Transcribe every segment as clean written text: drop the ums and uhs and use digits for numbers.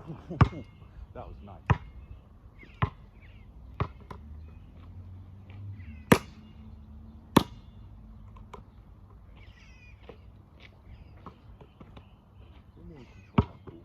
That was nice. We need to control that ball.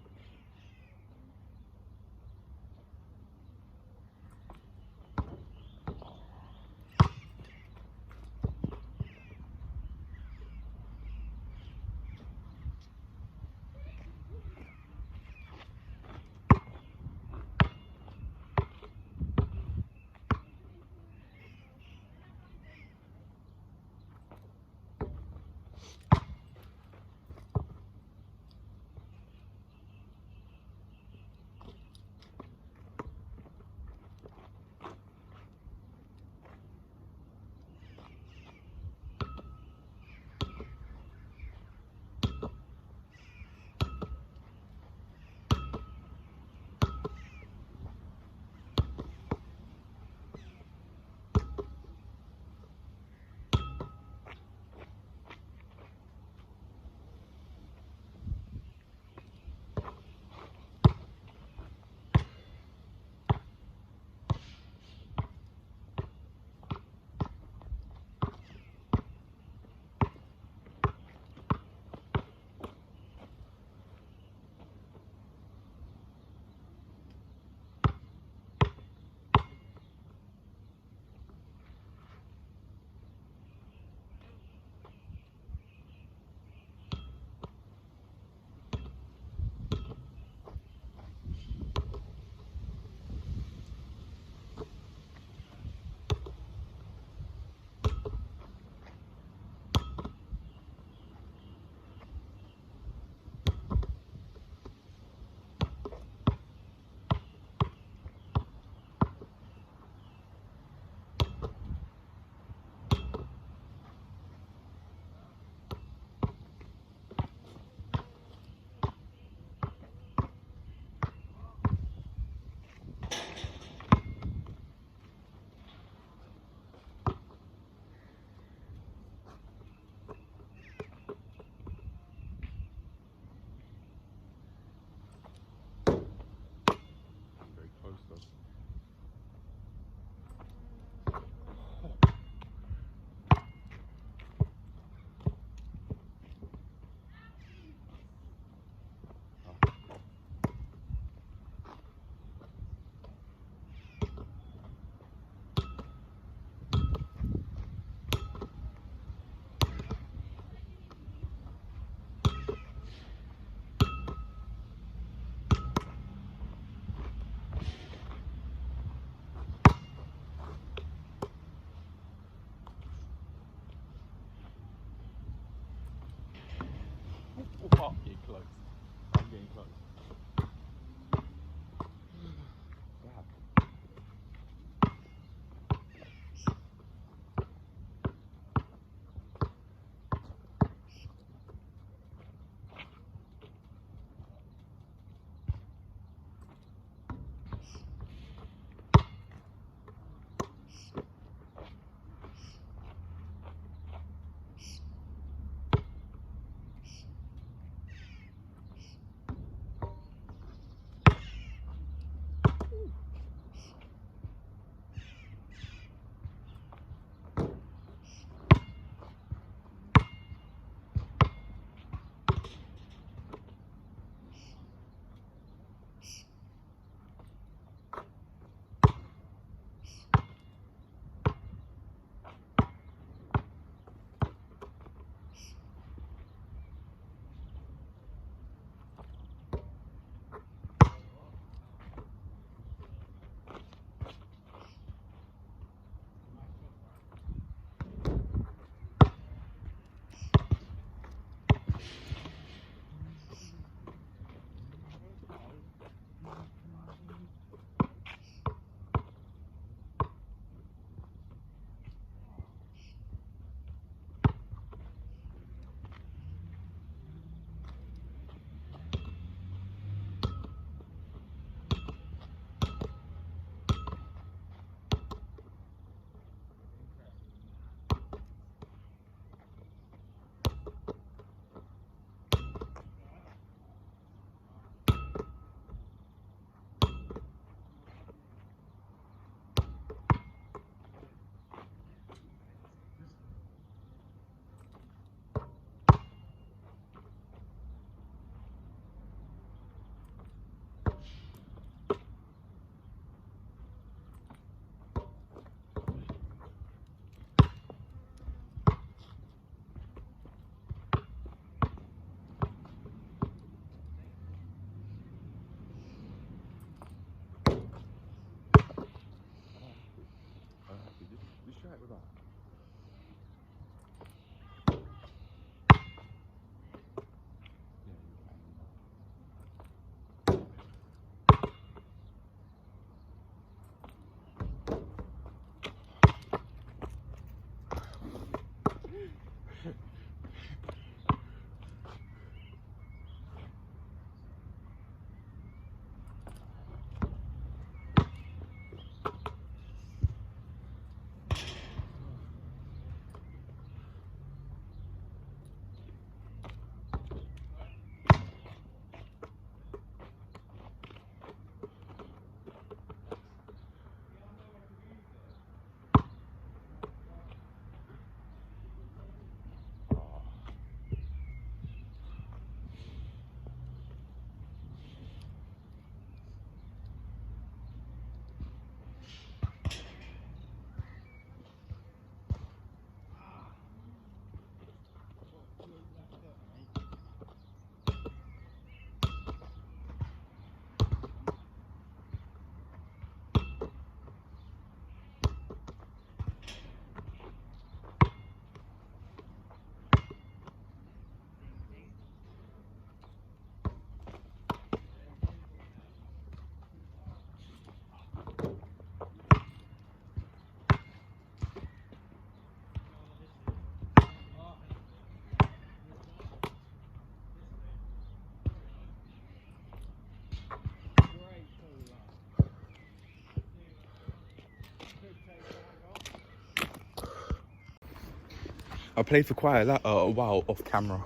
I played for quite a while off camera,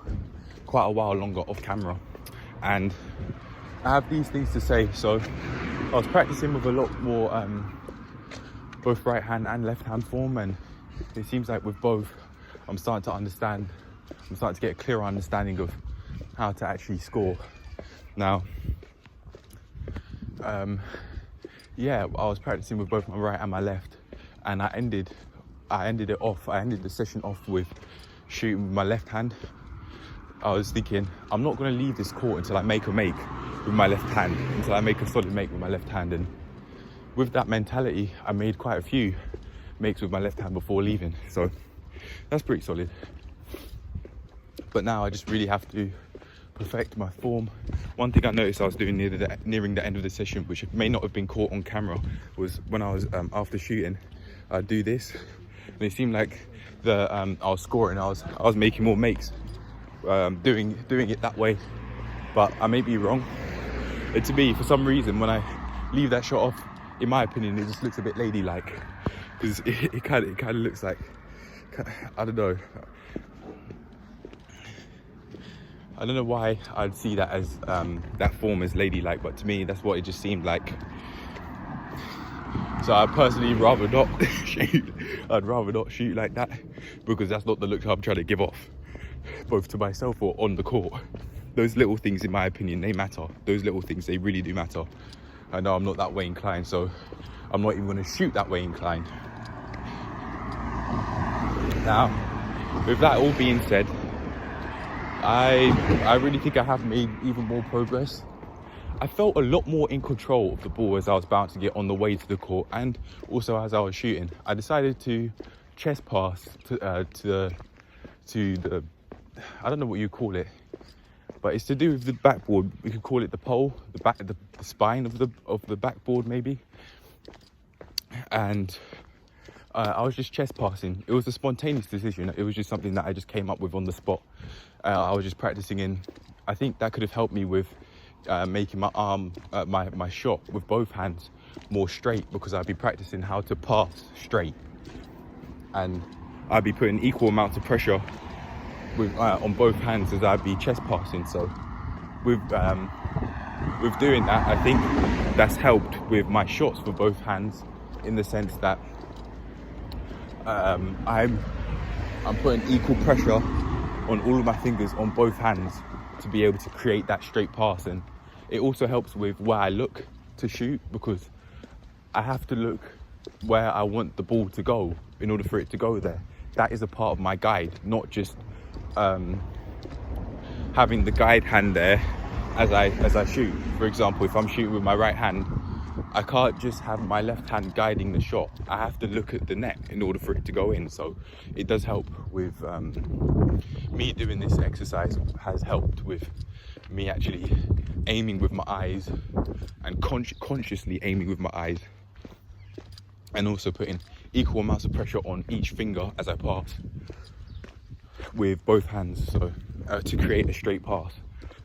quite a while longer off camera, and I have these things to say. So I was practicing with a lot more both right hand and left hand form, and it seems like with both I'm starting to get a clearer understanding of how to actually score. Now yeah, I was practicing with both my right and my left, and I ended the session off with shooting with my left hand. I was thinking, I'm not going to leave this court until I make a make with my left hand, until I make a solid make with my left hand. And with that mentality, I made quite a few makes with my left hand before leaving. So that's pretty solid. But now I just really have to perfect my form. One thing I noticed I was doing nearing the end of the session, which may not have been caught on camera, was when I was after shooting, I'd do this, and it seemed like I was scoring. I was making more makes, doing it that way. But I may be wrong. And to me, for some reason, when I leave that shot off, in my opinion, it just looks a bit ladylike, because it kind of looks like, I don't know. I don't know why I'd see that as that form as ladylike, but to me, that's what it just seemed like. So I'd personally rather not shoot. I'd rather not shoot like that, because that's not the look I'm trying to give off, both to myself or on the court. Those little things, in my opinion, they matter. Those little things, they really do matter. I know I'm not that way inclined, so I'm not even going to shoot that way inclined. Now, with that all being said, I really think I have made even more progress. I felt a lot more in control of the ball as I was bouncing it on the way to the court, and also as I was shooting. I decided to chest pass to the I don't know what you call it, but it's to do with the backboard. We could call it the pole, the spine of the backboard maybe. And I was just chest passing. It was a spontaneous decision. It was just something that I just came up with on the spot. I was just practicing in. I think that could have helped me with making my arm, my shot with both hands more straight, because I'd be practicing how to pass straight, and I'd be putting equal amounts of pressure with on both hands as I'd be chest passing. So with doing that, I think that's helped with my shots for both hands, in the sense that I'm putting equal pressure on all of my fingers on both hands to be able to create that straight pass. And it also helps with where I look to shoot, because I have to look where I want the ball to go in order for it to go there. That is a part of my guide, not just having the guide hand there as I shoot. For example, if I'm shooting with my right hand, I can't just have my left hand guiding the shot. I have to look at the net in order for it to go in. So it does help with me doing this exercise, has helped with me actually aiming with my eyes, and consciously aiming with my eyes, and also putting equal amounts of pressure on each finger as I pass with both hands, so to create a straight pass,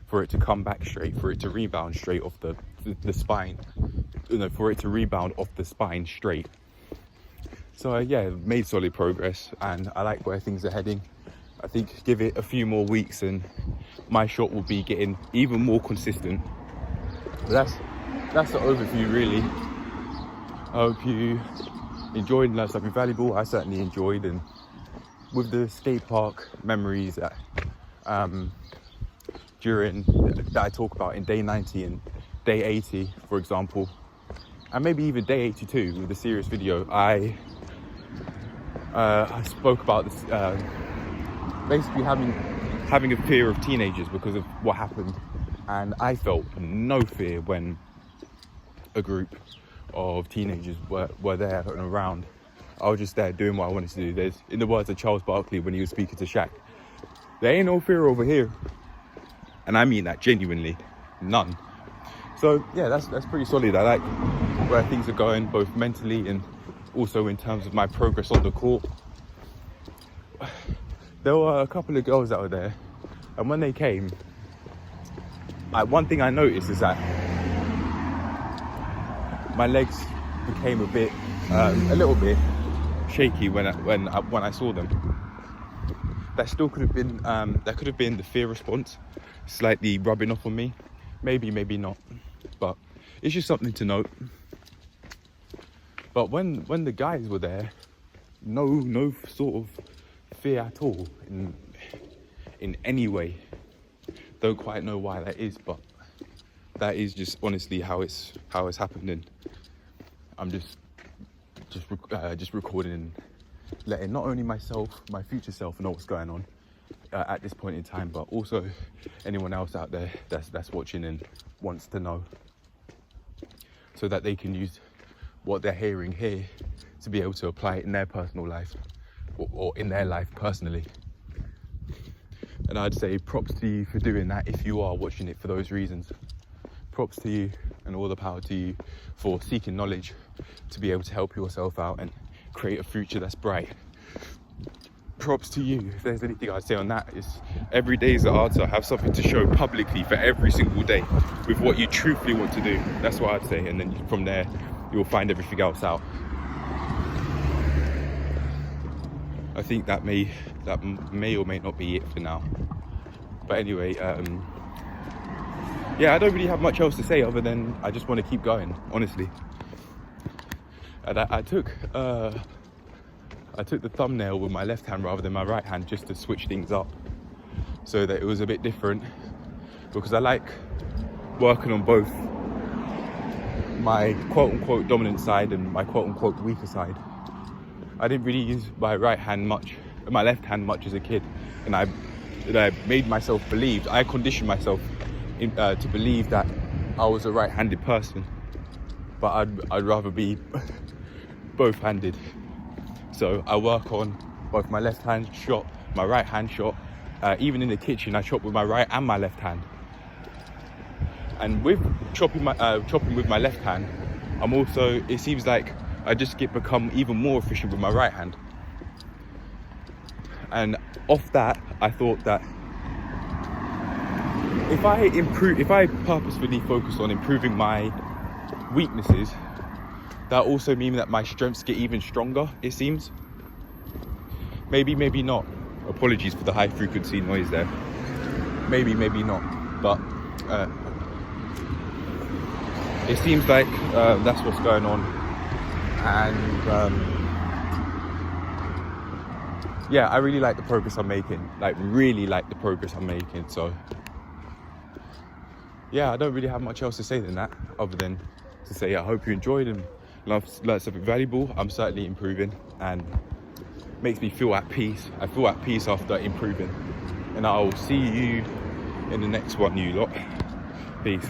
for it to come back straight, for it to rebound straight off the spine, for it to rebound off the spine straight. So yeah, made solid progress, and I like where things are heading. I think give it a few more weeks and my shot will be getting even more consistent. But that's the overview really. I hope you enjoyed and learned something valuable. I certainly enjoyed, and with the skate park memories that that I talk about in day 90 and day 80, for example, and maybe even day 82 with the serious video, I spoke about this, basically having a fear of teenagers because of what happened, and I felt no fear when a group of teenagers were there and around. I was just there doing what I wanted to do. There's, in the words of Charles Barkley when he was speaking to Shaq, there ain't no fear over here. And I mean that genuinely, none. So yeah, that's pretty solid. I like where things are going, both mentally and also in terms of my progress on the court. There were a couple of girls that were there, and when they came, one thing I noticed is that my legs became a little bit shaky when I saw them. that still could have been the fear response slightly rubbing off on me. Maybe not, but it's just something to note. But when the guys were there, no sort of fear at all in any way. Don't quite know why that is, but that is just honestly how it's happened. And I'm just recording and letting not only myself, my future self, know what's going on at this point in time, but also anyone else out there that's watching and wants to know, so that they can use what they're hearing here to be able to apply it in their personal life or in their life personally. And I'd say props to you for doing that if you are watching it for those reasons. Props to you and all the power to you for seeking knowledge to be able to help yourself out and create a future that's bright. Props to you. If there's anything I'd say on that, is every day is the answer. Have something to show publicly for every single day with what you truthfully want to do. That's what I'd say. And then from there, you'll find everything else out. I think that may or may not be it for now. But anyway, yeah, I don't really have much else to say other than I just want to keep going, honestly. And I took the thumbnail with my left hand rather than my right hand just to switch things up so that it was a bit different, because I like working on both my quote-unquote dominant side and my quote-unquote weaker side. I didn't really use my left hand much as a kid, and I made myself believe, I conditioned myself to believe that I was a right-handed person, but I'd rather be both-handed. So I work on both my left hand shot, my right hand shot. Even in the kitchen, I chop with my right and my left hand. And with chopping with my left hand, it seems like I just become even more efficient with my right hand. And off that, I thought that if I purposefully focus on improving my weaknesses, that also means that my strengths get even stronger, it seems. Maybe not. Apologies for the high frequency noise there. Maybe not. But it seems like that's what's going on. And yeah, I really like the progress I'm making. So yeah, I don't really have much else to say than that, other than to say I hope you enjoyed and learned something valuable. I'm certainly improving, and makes me feel at peace. I feel at peace after improving. And I'll see you in the next one, you lot. Peace.